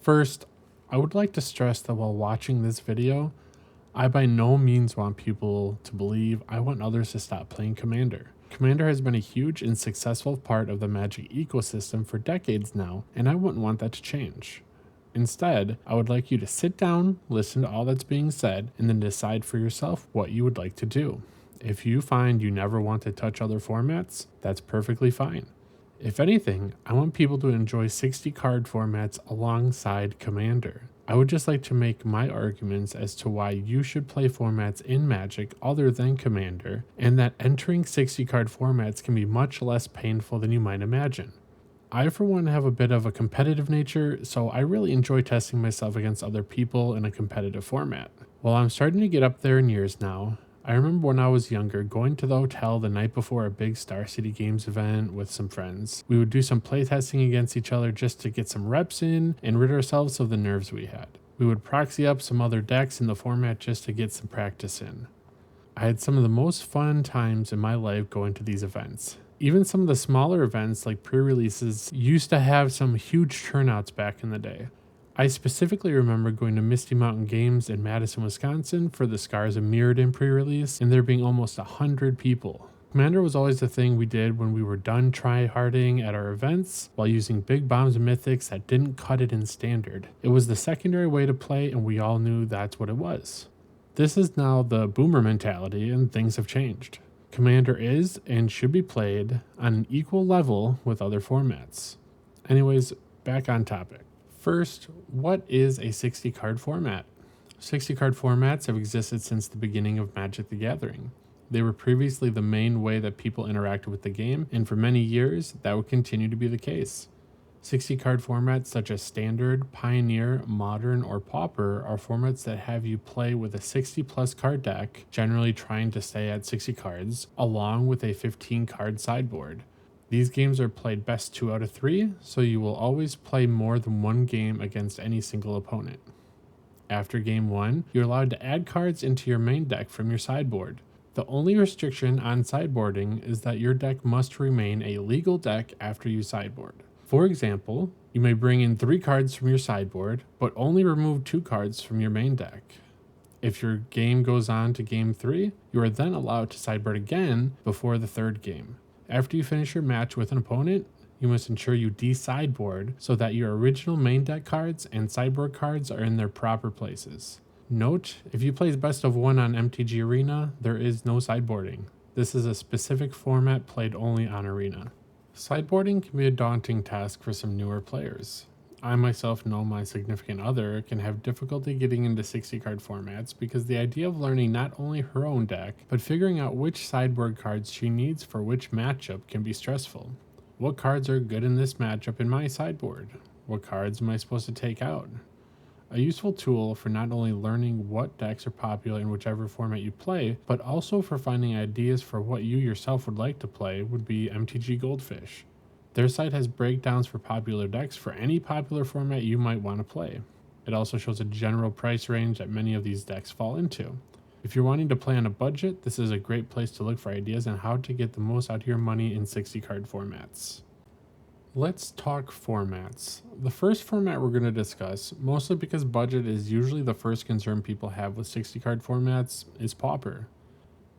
First, I would like to stress that while watching this video, I by no means want people to believe I want others to stop playing Commander. Commander has been a huge and successful part of the Magic ecosystem for decades now, and I wouldn't want that to change. Instead, I would like you to sit down, listen to all that's being said, and then decide for yourself what you would like to do. If you find you never want to touch other formats, that's perfectly fine. If anything, I want people to enjoy 60 card formats alongside Commander. I would just like to make my arguments as to why you should play formats in Magic other than Commander, and that entering 60 card formats can be much less painful than you might imagine. I for one have a bit of a competitive nature, so I really enjoy testing myself against other people in a competitive format. While I'm starting to get up there in years now, I remember when I was younger going to the hotel the night before a big Star City Games event with some friends. We would do some playtesting against each other just to get some reps in and rid ourselves of the nerves we had. We would proxy up some other decks in the format just to get some practice in. I had some of the most fun times in my life going to these events. Even some of the smaller events like pre-releases used to have some huge turnouts back in the day. I specifically remember going to Misty Mountain Games in Madison, Wisconsin for the Scars of Mirrodin pre-release, and there being almost 100 people. Commander was always the thing we did when we were done try-harding at our events, while using big bombs and mythics that didn't cut it in standard. It was the secondary way to play, and we all knew that's what it was. This is now the boomer mentality, and things have changed. Commander is and should be played on an equal level with other formats. Anyways, back on topic. First, what is a 60 card format? 60 card formats have existed since the beginning of Magic the Gathering. They were previously the main way that people interacted with the game, and for many years, that would continue to be the case. 60 card formats such as Standard, Pioneer, Modern, or Pauper are formats that have you play with a 60 plus card deck, generally trying to stay at 60 cards, along with a 15 card sideboard. These games are played best 2 out of 3, so you will always play more than one game against any single opponent. After game 1, you're allowed to add cards into your main deck from your sideboard. The only restriction on sideboarding is that your deck must remain a legal deck after you sideboard. For example, you may bring in 3 cards from your sideboard, but only remove 2 cards from your main deck. If your game goes on to game 3, you are then allowed to sideboard again before the 3rd game. After you finish your match with an opponent, you must ensure you de-sideboard so that your original main deck cards and sideboard cards are in their proper places. Note, if you play best of 1 on MTG Arena, there is no sideboarding. This is a specific format played only on Arena. Sideboarding can be a daunting task for some newer players. I myself know my significant other can have difficulty getting into 60 card formats because the idea of learning not only her own deck, but figuring out which sideboard cards she needs for which matchup can be stressful. What cards are good in this matchup in my sideboard? What cards am I supposed to take out? A useful tool for not only learning what decks are popular in whichever format you play, but also for finding ideas for what you yourself would like to play would be MTG Goldfish. Their site has breakdowns for popular decks for any popular format you might want to play. It also shows a general price range that many of these decks fall into. If you're wanting to play on a budget, this is a great place to look for ideas on how to get the most out of your money in 60 card formats. Let's talk formats. The first format we're going to discuss, mostly because budget is usually the first concern people have with 60 card formats, is Pauper.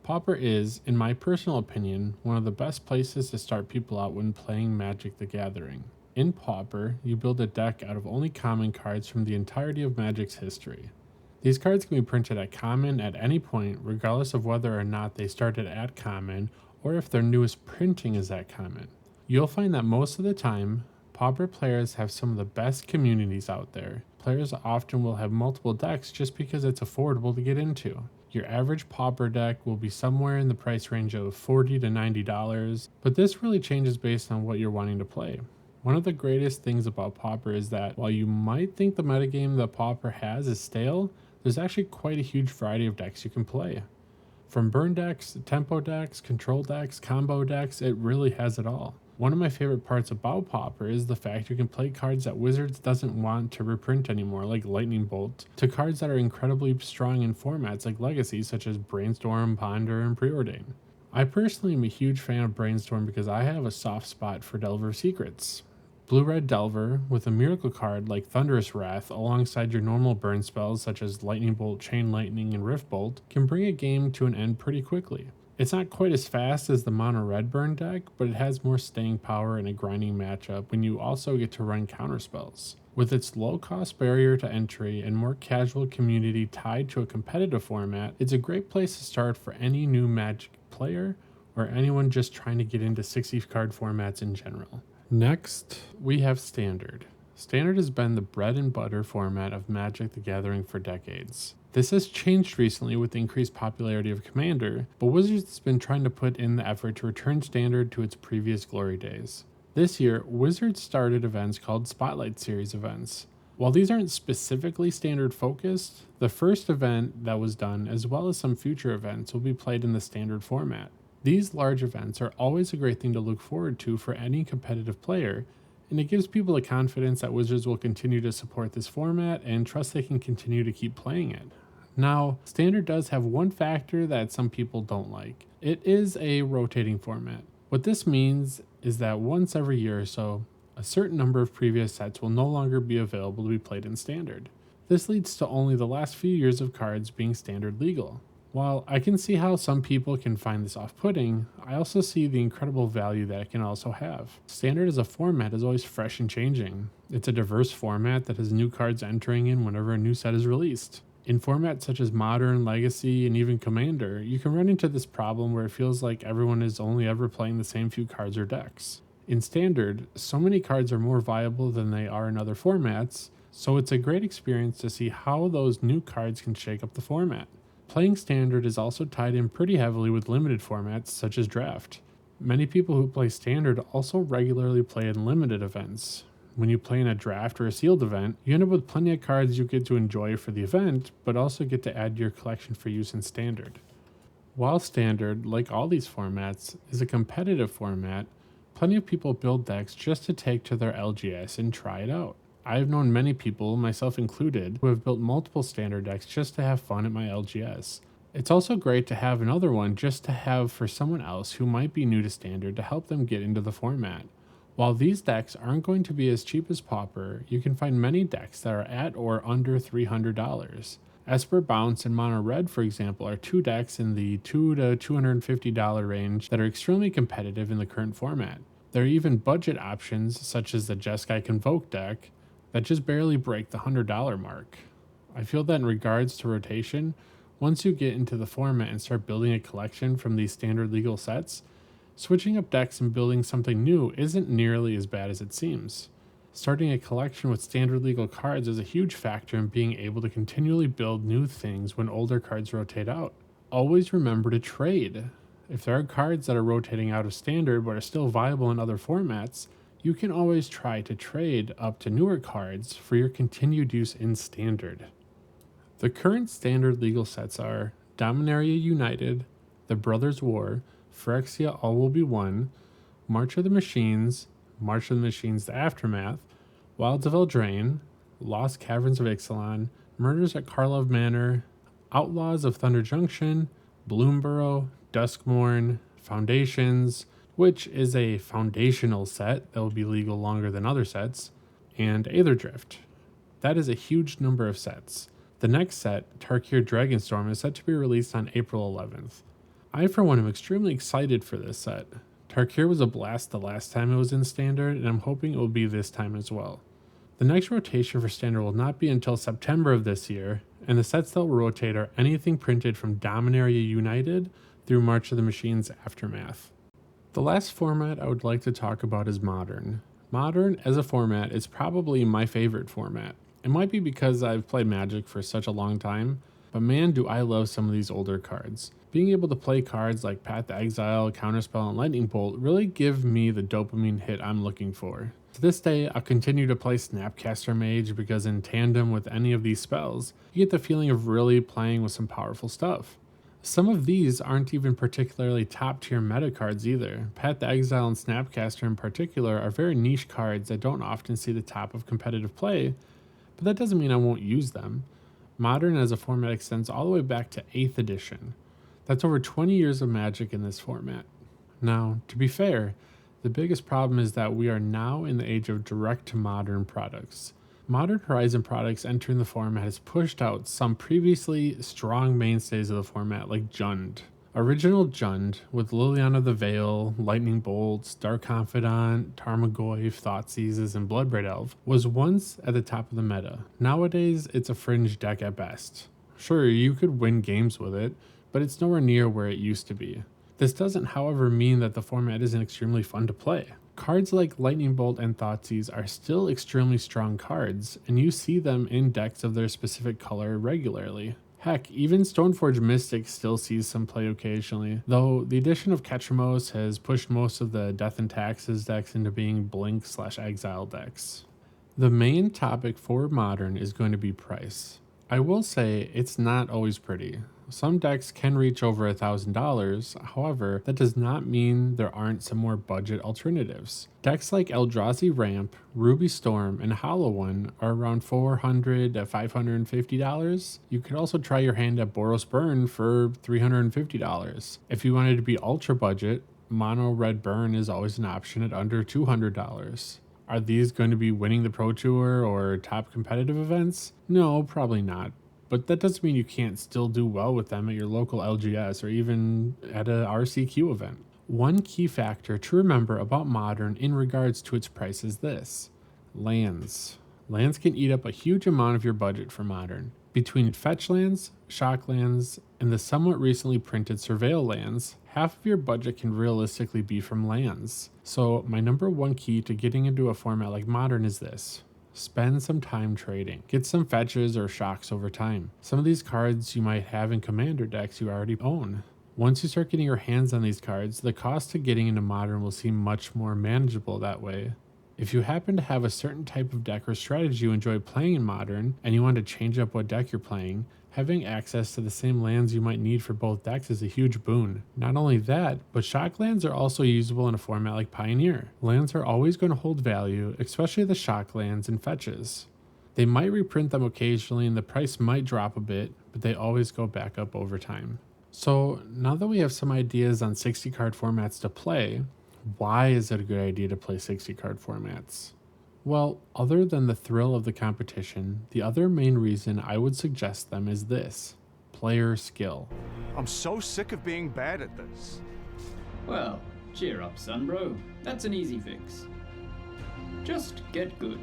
Pauper is, in my personal opinion, one of the best places to start people out when playing Magic the Gathering. In Pauper, you build a deck out of only common cards from the entirety of Magic's history. These cards can be printed at common at any point, regardless of whether or not they started at common or if their newest printing is at common. You'll find that most of the time, Pauper players have some of the best communities out there. Players often will have multiple decks just because it's affordable to get into. Your average Pauper deck will be somewhere in the price range of $40 to $90, but this really changes based on what you're wanting to play. One of the greatest things about Pauper is that while you might think the metagame that Pauper has is stale, there's actually quite a huge variety of decks you can play. From burn decks, tempo decks, control decks, combo decks, it really has it all. One of my favorite parts about Pauper is the fact you can play cards that Wizards doesn't want to reprint anymore, like Lightning Bolt, to cards that are incredibly strong in formats like Legacy, such as Brainstorm, Ponder, and Preordain. I personally am a huge fan of Brainstorm because I have a soft spot for Delver Secrets. Blue-Red Delver with a miracle card like Thunderous Wrath alongside your normal burn spells such as Lightning Bolt, Chain Lightning, and Rift Bolt can bring a game to an end pretty quickly. It's not quite as fast as the mono red burn deck, but it has more staying power in a grinding matchup when you also get to run counter spells. With its low cost barrier to entry and more casual community tied to a competitive format, it's a great place to start for any new Magic player or anyone just trying to get into 60 card formats in general. Next, we have Standard. Standard has been the bread and butter format of Magic the Gathering for decades. This has changed recently with the increased popularity of Commander, but Wizards has been trying to put in the effort to return Standard to its previous glory days. This year, Wizards started events called Spotlight Series events. While these aren't specifically Standard focused, the first event that was done, as well as some future events, will be played in the Standard format. These large events are always a great thing to look forward to for any competitive player, and it gives people the confidence that Wizards will continue to support this format and trust they can continue to keep playing it. Now, Standard does have one factor that some people don't like. It is a rotating format. What this means is that once every year or so, a certain number of previous sets will no longer be available to be played in Standard. This leads to only the last few years of cards being Standard legal. While I can see how some people can find this off-putting, I also see the incredible value that it can also have. Standard as a format is always fresh and changing. It's a diverse format that has new cards entering in whenever a new set is released. In formats such as Modern, Legacy, and even Commander, you can run into this problem where it feels like everyone is only ever playing the same few cards or decks. In Standard, so many cards are more viable than they are in other formats, so it's a great experience to see how those new cards can shake up the format. Playing Standard is also tied in pretty heavily with limited formats such as Draft. Many people who play Standard also regularly play in limited events. When you play in a draft or a sealed event, you end up with plenty of cards you get to enjoy for the event, but also get to add to your collection for use in Standard. While Standard, like all these formats, is a competitive format, plenty of people build decks just to take to their LGS and try it out. I have known many people, myself included, who have built multiple Standard decks just to have fun at my LGS. It's also great to have another one just to have for someone else who might be new to Standard to help them get into the format. While these decks aren't going to be as cheap as Pauper, you can find many decks that are at or under $300. Esper Bounce and Mono Red, for example, are two decks in the $200 to $250 range that are extremely competitive in the current format. There are even budget options, such as the Jeskai Convoke deck, that just barely break the $100 mark. I feel that in regards to rotation, once you get into the format and start building a collection from these Standard legal sets, switching up decks and building something new isn't nearly as bad as it seems. Starting a collection with Standard legal cards is a huge factor in being able to continually build new things when older cards rotate out. Always remember to trade. If there are cards that are rotating out of Standard but are still viable in other formats, you can always try to trade up to newer cards for your continued use in Standard. The current Standard legal sets are Dominaria United, The Brothers' War, Phyrexia All Will Be One, March of the Machines, March of the Machines The Aftermath, Wilds of Eldraine, Lost Caverns of Ixalan, Murders at Karlov Manor, Outlaws of Thunder Junction, Bloomborough, Duskmourn, Foundations, which is a foundational set that will be legal longer than other sets, and Aetherdrift. That is a huge number of sets. The next set, Tarkir Dragonstorm, is set to be released on April 11th. I, for one, am extremely excited for this set. Tarkir was a blast the last time it was in Standard, and I'm hoping it will be this time as well. The next rotation for Standard will not be until September of this year, and the sets that will rotate are anything printed from Dominaria United through March of the Machines Aftermath. The last format I would like to talk about is Modern. Modern, as a format, is probably my favorite format. It might be because I've played Magic for such a long time, but man do I love some of these older cards. Being able to play cards like Path to Exile, Counterspell, and Lightning Bolt really give me the dopamine hit I'm looking for. To this day, I'll continue to play Snapcaster Mage because in tandem with any of these spells, you get the feeling of really playing with some powerful stuff. Some of these aren't even particularly top tier meta cards either. Path to Exile and Snapcaster in particular are very niche cards that don't often see the top of competitive play, but that doesn't mean I won't use them. Modern as a format extends all the way back to 8th edition. That's over 20 years of Magic in this format. Now, to be fair, The biggest problem is that we are now in the age of direct to modern products. Modern Horizon products entering the format has pushed out some previously strong mainstays of the format like Jund. Original Jund, with Liliana the Veil, Lightning Bolts, Dark Confidant, Tarmogoyf, Thoughtseizes, and Bloodbraid Elf, was once at the top of the meta. Nowadays, it's a fringe deck at best. Sure, you could win games with it, but it's nowhere near where it used to be. This doesn't, however, mean that the format isn't extremely fun to play. Cards like Lightning Bolt and Thoughtseize are still extremely strong cards, and you see them in decks of their specific color regularly. Heck, even Stoneforge Mystic still sees some play occasionally, though the addition of Ketramos has pushed most of the Death and Taxes decks into being Blink/Exile decks. The main topic for Modern is going to be price. I will say it's not always pretty. Some decks can reach over $1,000, however, that does not mean there aren't some more budget alternatives. Decks like Eldrazi Ramp, Ruby Storm, and Hollow One are around $400 to $550. You could also try your hand at Boros Burn for $350. If you wanted to be ultra budget, Mono Red Burn is always an option at under $200. Are these going to be winning the Pro Tour or top competitive events? No, probably not. But that doesn't mean you can't still do well with them at your local LGS or even at a RCQ event. One key factor to remember about Modern in regards to its price is this: lands. Lands can eat up a huge amount of your budget for Modern. Between fetch lands, shock lands, and the somewhat recently printed surveil lands, half of your budget can realistically be from lands. So my number one key to getting into a format like Modern is this: spend some time trading. Get some fetches or shocks over time. Some of these cards you might have in Commander decks you already own. Once you start getting your hands on these cards, the cost to getting into Modern will seem much more manageable that way. If you happen to have a certain type of deck or strategy you enjoy playing in Modern, and you want to change up what deck you're playing, having access to the same lands you might need for both decks is a huge boon. Not only that, but shock lands are also usable in a format like Pioneer. Lands are always going to hold value, especially the shock lands and fetches. They might reprint them occasionally and the price might drop a bit, but they always go back up over time. So now that we have some ideas on 60 card formats to play, why is it a good idea to play 60 card formats? Well, other than the thrill of the competition, the other main reason I would suggest them is this: player skill. I'm so sick of being bad at this. Well, cheer up, son bro. That's an easy fix. Just get good.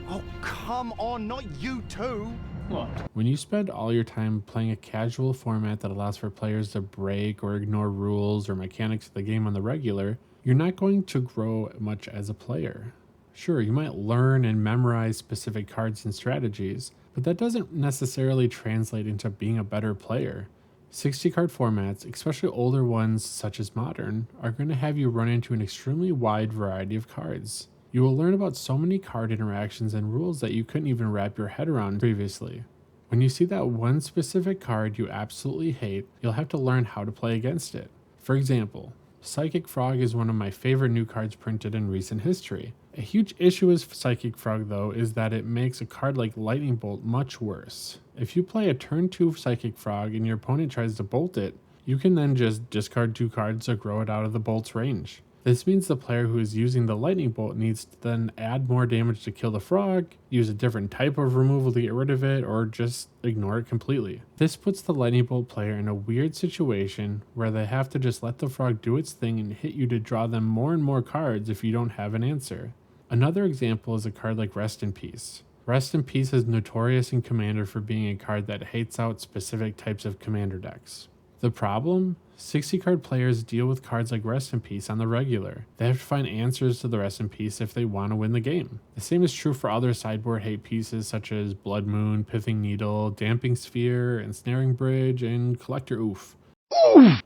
Oh, come on, not you too. What? When you spend all your time playing a casual format that allows for players to break or ignore rules or mechanics of the game on the regular, you're not going to grow much as a player. Sure, you might learn and memorize specific cards and strategies, but that doesn't necessarily translate into being a better player. 60 card formats, especially older ones such as Modern, are going to have you run into an extremely wide variety of cards. You will learn about so many card interactions and rules that you couldn't even wrap your head around previously. When you see that one specific card you absolutely hate, you'll have to learn how to play against it. For example, Psychic Frog is one of my favorite new cards printed in recent history. A huge issue with Psychic Frog though is that it makes a card like Lightning Bolt much worse. If you play a turn 2 Psychic Frog and your opponent tries to bolt it, you can then just discard 2 cards to grow it out of the bolt's range. This means the player who is using the Lightning Bolt needs to then add more damage to kill the frog, use a different type of removal to get rid of it, or just ignore it completely. This puts the Lightning Bolt player in a weird situation where they have to just let the frog do its thing and hit you to draw them more and more cards if you don't have an answer. Another example is a card like Rest in Peace. Rest in Peace is notorious in Commander for being a card that hates out specific types of Commander decks. The problem? 60 card players deal with cards like Rest in Peace on the regular. They have to find answers to the Rest in Peace if they want to win the game. The same is true for other sideboard hate pieces such as Blood Moon, Pithing Needle, Damping Sphere, Ensnaring Bridge, and Collector Oof.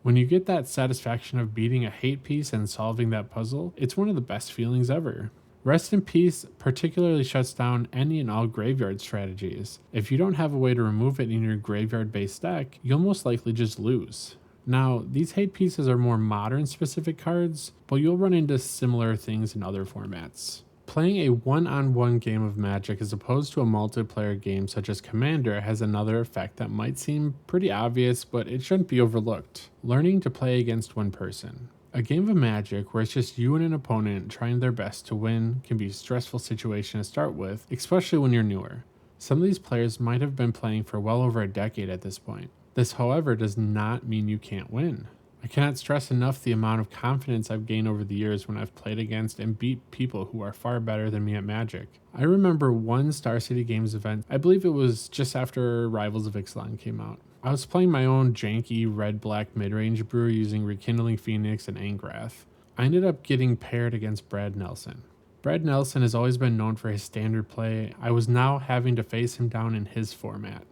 When you get that satisfaction of beating a hate piece and solving that puzzle, it's one of the best feelings ever. Rest in Peace particularly shuts down any and all graveyard strategies. If you don't have a way to remove it in your graveyard-based deck, you'll most likely just lose. Now, these hate pieces are more modern specific cards, but you'll run into similar things in other formats. Playing a one-on-one game of Magic as opposed to a multiplayer game such as Commander has another effect that might seem pretty obvious, but it shouldn't be overlooked: learning to play against one person. A game of Magic where it's just you and an opponent trying their best to win can be a stressful situation to start with, especially when you're newer. Some of these players might have been playing for well over a decade at this point. This, however, does not mean you can't win. I cannot stress enough the amount of confidence I've gained over the years when I've played against and beat people who are far better than me at Magic. I remember one Star City Games event, I believe it was just after Rivals of Ixalan came out. I was playing my own janky red-black mid-range brew using Rekindling Phoenix and Angrath. I ended up getting paired against Brad Nelson. Brad Nelson has always been known for his standard play. I was now having to face him down in his format.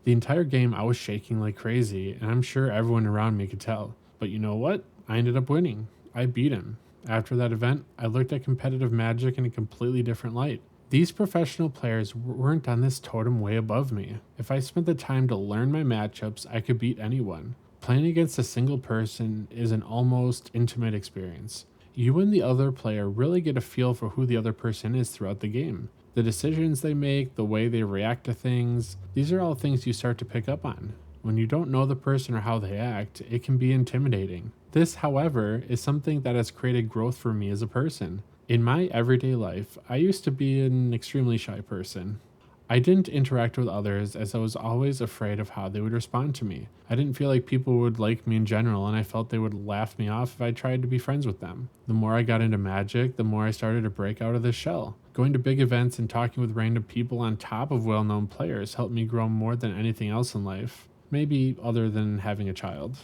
The entire game I was shaking like crazy, and I'm sure everyone around me could tell. But you know what? I ended up winning. I beat him. After that event, I looked at competitive Magic in a completely different light. These professional players weren't on this totem way above me. If I spent the time to learn my matchups, I could beat anyone. Playing against a single person is an almost intimate experience. You and the other player really get a feel for who the other person is throughout the game. The decisions they make, the way they react to things, these are all things you start to pick up on. When you don't know the person or how they act, it can be intimidating. This, however, is something that has created growth for me as a person. In my everyday life, I used to be an extremely shy person. I didn't interact with others as I was always afraid of how they would respond to me. I didn't feel like people would like me in general, and I felt they would laugh me off if I tried to be friends with them. The more I got into Magic, the more I started to break out of this shell. Going to big events and talking with random people on top of well-known players helped me grow more than anything else in life. Maybe other than having a child.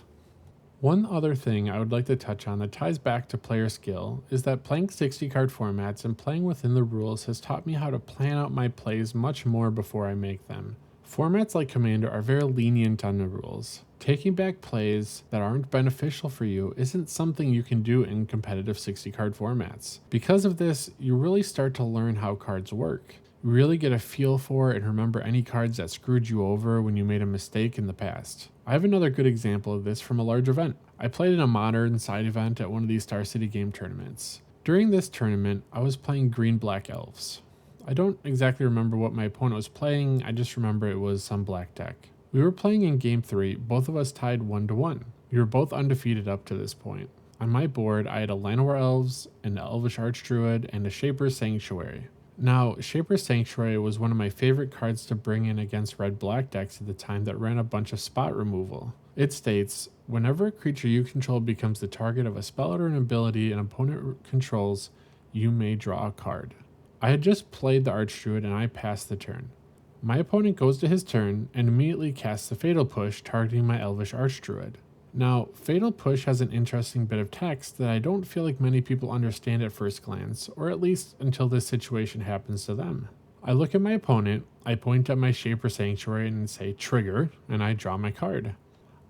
One other thing I would like to touch on that ties back to player skill is that playing 60 card formats and playing within the rules has taught me how to plan out my plays much more before I make them. Formats like Commander are very lenient on the rules. Taking back plays that aren't beneficial for you isn't something you can do in competitive 60 card formats. Because of this, you really start to learn how cards work. You really get a feel for and remember any cards that screwed you over when you made a mistake in the past. I have another good example of this from a large event. I played in a modern side event at one of these Star City game tournaments. During this tournament, I was playing green-black elves. I don't exactly remember what my opponent was playing, I just remember it was some black deck. We were playing in game 3, both of us tied 1-1. We were both undefeated up to this point. On my board, I had a Llanowar Elves, an Elvish Archdruid, and a Shaper's Sanctuary. Now, Shaper's Sanctuary was one of my favorite cards to bring in against red-black decks at the time that ran a bunch of spot removal. It states, whenever a creature you control becomes the target of a spell or an ability an opponent controls, you may draw a card. I had just played the Archdruid and I passed the turn. My opponent goes to his turn and immediately casts the Fatal Push, targeting my Elvish Archdruid. Now, Fatal Push has an interesting bit of text that I don't feel like many people understand at first glance, or at least until this situation happens to them. I look at my opponent, I point at my Shaper Sanctuary and say trigger, and I draw my card.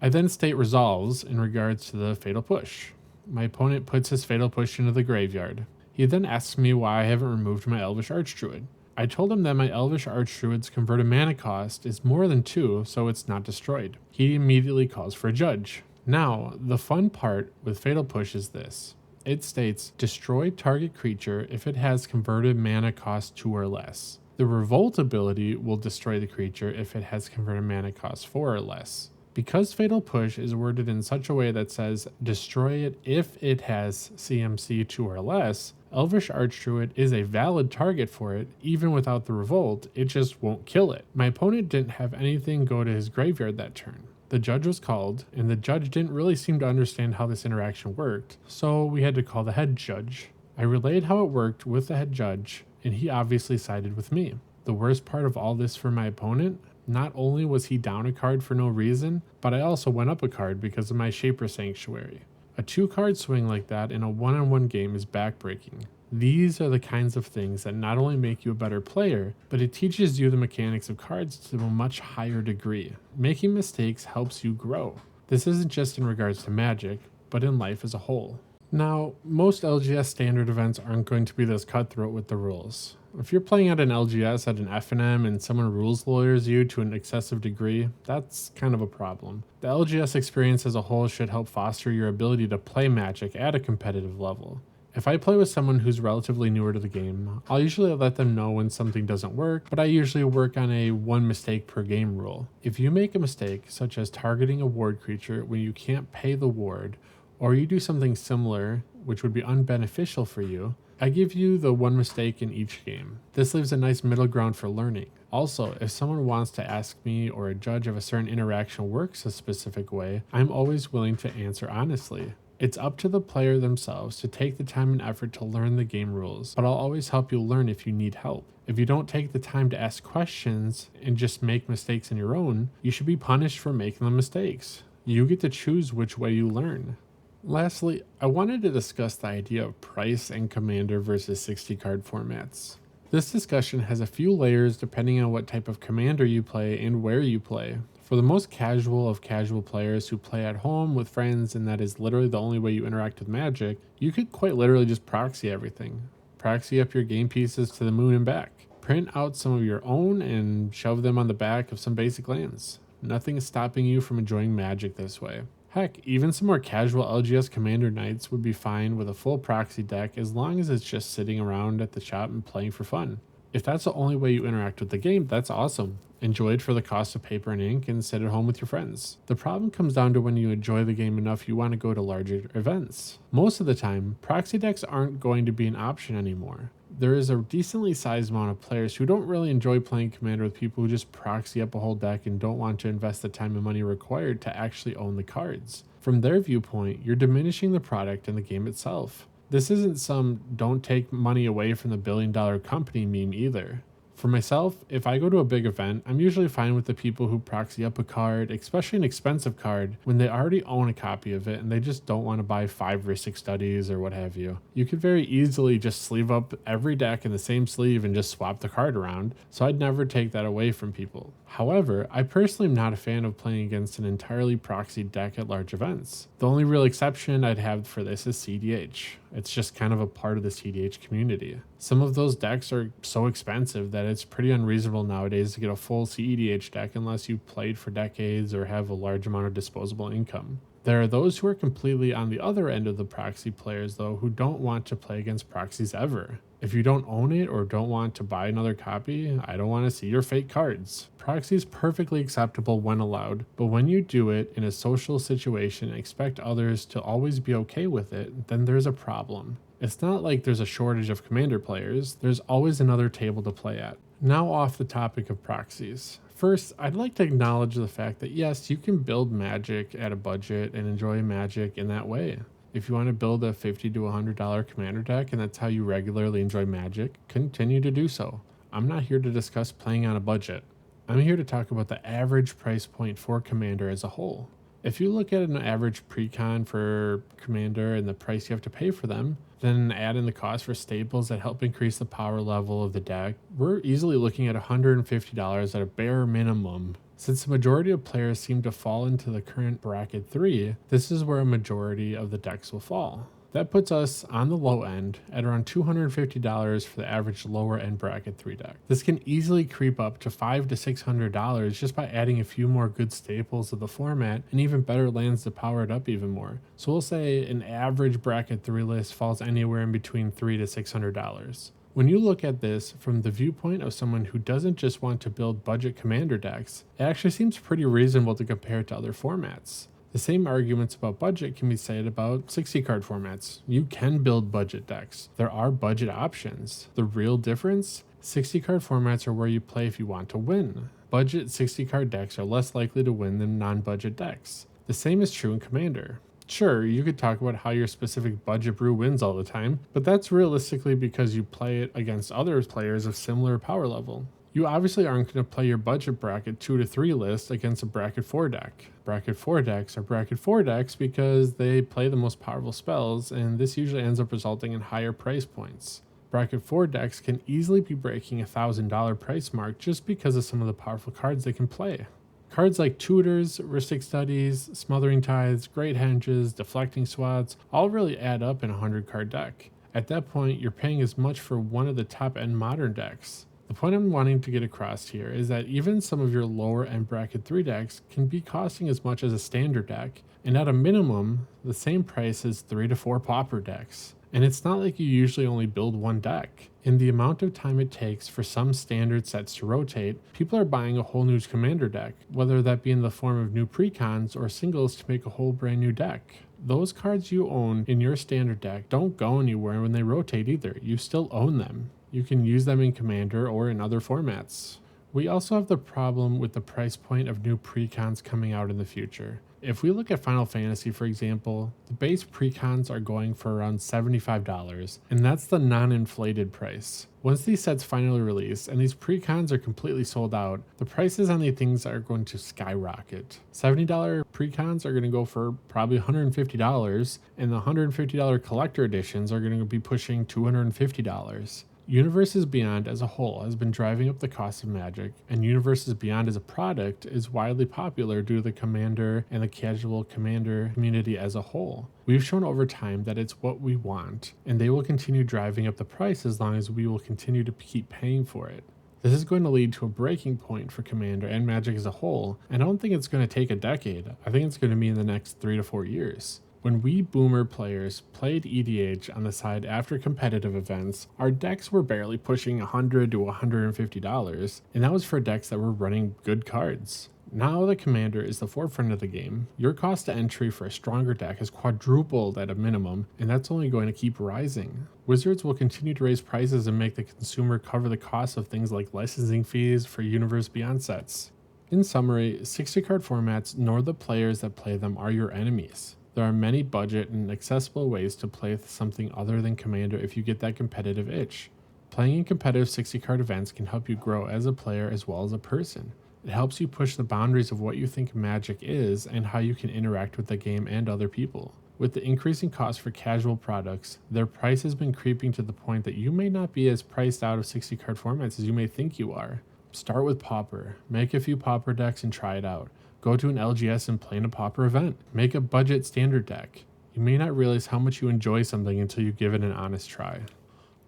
I then state resolves in regards to the Fatal Push. My opponent puts his Fatal Push into the graveyard. He then asks me why I haven't removed my Elvish Archdruid. I told him that my Elvish Archdruid's converted mana cost is more than 2, so it's not destroyed. He immediately calls for a judge. Now, the fun part with Fatal Push is this. It states, destroy target creature if it has converted mana cost 2 or less. The Revolt ability will destroy the creature if it has converted mana cost 4 or less. Because Fatal Push is worded in such a way that says, destroy it if it has CMC 2 or less, Elvish Archdruid is a valid target for it, even without the Revolt, it just won't kill it. My opponent didn't have anything go to his graveyard that turn. The judge was called, and the judge didn't really seem to understand how this interaction worked, so we had to call the head judge. I relayed how it worked with the head judge, and he obviously sided with me. The worst part of all this for my opponent, not only was he down a card for no reason, but I also went up a card because of my Shaper Sanctuary. A 2-card swing like that in a one-on-one game is backbreaking. These are the kinds of things that not only make you a better player, but it teaches you the mechanics of cards to a much higher degree. Making mistakes helps you grow. This isn't just in regards to Magic, but in life as a whole. Now, most LGS standard events aren't going to be this cutthroat with the rules. If you're playing at an LGS at an FNM and someone rules lawyers you to an excessive degree, that's kind of a problem. The LGS experience as a whole should help foster your ability to play Magic at a competitive level. If I play with someone who's relatively newer to the game, I'll usually let them know when something doesn't work, but I usually work on a 1 mistake per game rule. If you make a mistake, such as targeting a ward creature when you can't pay the ward, or you do something similar, which would be unbeneficial for you, I give you the one mistake in each game. This leaves a nice middle ground for learning. Also, if someone wants to ask me or a judge if a certain interaction works a specific way, I'm always willing to answer honestly. It's up to the player themselves to take the time and effort to learn the game rules, but I'll always help you learn if you need help. If you don't take the time to ask questions and just make mistakes on your own, you should be punished for making the mistakes. You get to choose which way you learn. Lastly, I wanted to discuss the idea of price and Commander versus 60 card formats. This discussion has a few layers depending on what type of Commander you play and where you play. For the most casual of casual players who play at home with friends and that is literally the only way you interact with Magic, you could quite literally just proxy everything. Proxy up your game pieces to the moon and back. Print out some of your own and shove them on the back of some basic lands. Nothing is stopping you from enjoying Magic this way. Heck, even some more casual LGS Commander nights would be fine with a full proxy deck as long as it's just sitting around at the shop and playing for fun. If that's the only way you interact with the game, that's awesome. Enjoy it for the cost of paper and ink and sit at home with your friends. The problem comes down to when you enjoy the game enough you want to go to larger events. Most of the time, proxy decks aren't going to be an option anymore. There is a decently sized amount of players who don't really enjoy playing Commander with people who just proxy up a whole deck and don't want to invest the time and money required to actually own the cards. From their viewpoint, you're diminishing the product and the game itself. This isn't some don't take money away from the billion-dollar company meme either. For myself, if I go to a big event, I'm usually fine with the people who proxy up a card, especially an expensive card, when they already own a copy of it and they just don't want to buy 5 Ristic studies or what have you. You could very easily just sleeve up every deck in the same sleeve and just swap the card around, so I'd never take that away from people. However, I personally am not a fan of playing against an entirely proxied deck at large events. The only real exception I'd have for this is CDH. It's just kind of a part of the CDH community. Some of those decks are so expensive that it's pretty unreasonable nowadays to get a full CEDH deck unless you've played for decades or have a large amount of disposable income. There are those who are completely on the other end of the proxy players though who don't want to play against proxies ever. If you don't own it or don't want to buy another copy, I don't want to see your fake cards. Proxy is perfectly acceptable when allowed, but when you do it in a social situation and expect others to always be okay with it, then there's a problem. It's not like there's a shortage of Commander players, there's always another table to play at. Now off the topic of proxies. First, I'd like to acknowledge the fact that yes, you can build Magic at a budget and enjoy Magic in that way. If you want to build a $50 to $100 Commander deck and that's how you regularly enjoy Magic, continue to do so. I'm not here to discuss playing on a budget. I'm here to talk about the average price point for Commander as a whole. If you look at an average pre-con for Commander and the price you have to pay for them, then add in the cost for staples that help increase the power level of the deck, we're easily looking at $150 at a bare minimum. Since the majority of players seem to fall into the current bracket 3, this is where a majority of the decks will fall. That puts us on the low end at around $250 for the average lower end bracket 3 deck. This can easily creep up to $500 to $600 just by adding a few more good staples to the format and even better lands to power it up even more. So we'll say an average bracket 3 list falls anywhere in between $300 to $600. When you look at this from the viewpoint of someone who doesn't just want to build budget Commander decks, it actually seems pretty reasonable to compare it to other formats. The same arguments about budget can be said about 60 card formats. You can build budget decks. There are budget options. The real difference? 60 card formats are where you play if you want to win. Budget 60 card decks are less likely to win than non-budget decks. The same is true in Commander. Sure, you could talk about how your specific budget brew wins all the time, but that's realistically because you play it against other players of similar power level. You obviously aren't going to play your budget bracket 2 to 3 list against a bracket 4 deck. Bracket 4 decks are bracket 4 decks because they play the most powerful spells, and this usually ends up resulting in higher price points. Bracket 4 decks can easily be breaking a $1,000 price mark just because of some of the powerful cards they can play. Cards like Tutors, Ristic Studies, Smothering Tithes, Great Henges, Deflecting Swaths all really add up in a 100 card deck. At that point, you're paying as much for one of the top end modern decks. The point I'm wanting to get across here is that even some of your lower end bracket 3 decks can be costing as much as a standard deck, and at a minimum, the same price as 3 to 4 Pauper decks. And it's not like you usually only build one deck. In the amount of time it takes for some standard sets to rotate, people are buying a whole new Commander deck, whether that be in the form of new precons or singles to make a whole brand new deck. Those cards you own in your standard deck don't go anywhere when they rotate either. You still own them. You can use them in Commander or in other formats. We also have the problem with the price point of new precons coming out in the future. If we look at Final Fantasy, for example, the base precons are going for around $75, and that's the non-inflated price. Once these sets finally release and these precons are completely sold out, the prices on these things are going to skyrocket. $70 precons are going to go for probably $150, and the $150 collector editions are going to be pushing $250. Universes Beyond as a whole has been driving up the cost of Magic, and Universes Beyond as a product is widely popular due to the Commander and the casual Commander community as a whole. We've shown over time that it's what we want, and they will continue driving up the price as long as we will continue to keep paying for it. This is going to lead to a breaking point for Commander and Magic as a whole, and I don't think it's going to take a decade. I think it's going to be in the next 3 to 4 years. When we boomer players played EDH on the side after competitive events, our decks were barely pushing $100 to $150, and that was for decks that were running good cards. Now the Commander is the forefront of the game. Your cost to entry for a stronger deck has quadrupled at a minimum, and that's only going to keep rising. Wizards will continue to raise prices and make the consumer cover the cost of things like licensing fees for Universe Beyond sets. In summary, 60 card formats nor the players that play them are your enemies. There are many budget and accessible ways to play something other than Commander if you get that competitive itch. Playing in competitive 60 card events can help you grow as a player as well as a person. It helps you push the boundaries of what you think Magic is and how you can interact with the game and other people. With the increasing cost for casual products, their price has been creeping to the point that you may not be as priced out of 60 card formats as you may think you are. Start with Pauper, make a few Pauper decks and try it out. Go to an LGS and play in a Pauper event. Make a budget standard deck. You may not realize how much you enjoy something until you give it an honest try.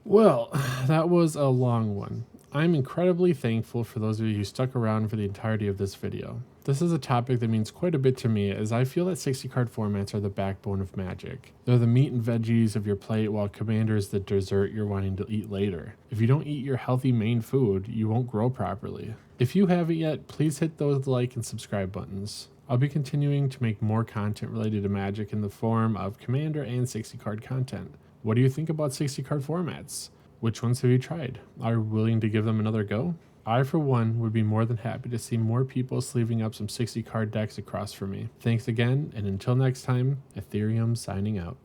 Well, that was a long one. I'm incredibly thankful for those of you who stuck around for the entirety of this video. This is a topic that means quite a bit to me, as I feel that 60 card formats are the backbone of Magic. They're the meat and veggies of your plate, while Commander is the dessert you're wanting to eat later. If you don't eat your healthy main food, you won't grow properly. If you haven't yet, please hit those like and subscribe buttons. I'll be continuing to make more content related to Magic in the form of Commander and 60 card content. What do you think about 60 card formats? Which ones have you tried? Are you willing to give them another go? I, for one, would be more than happy to see more people sleeving up some 60 card decks across from me. Thanks again, and until next time, Ethereum signing out.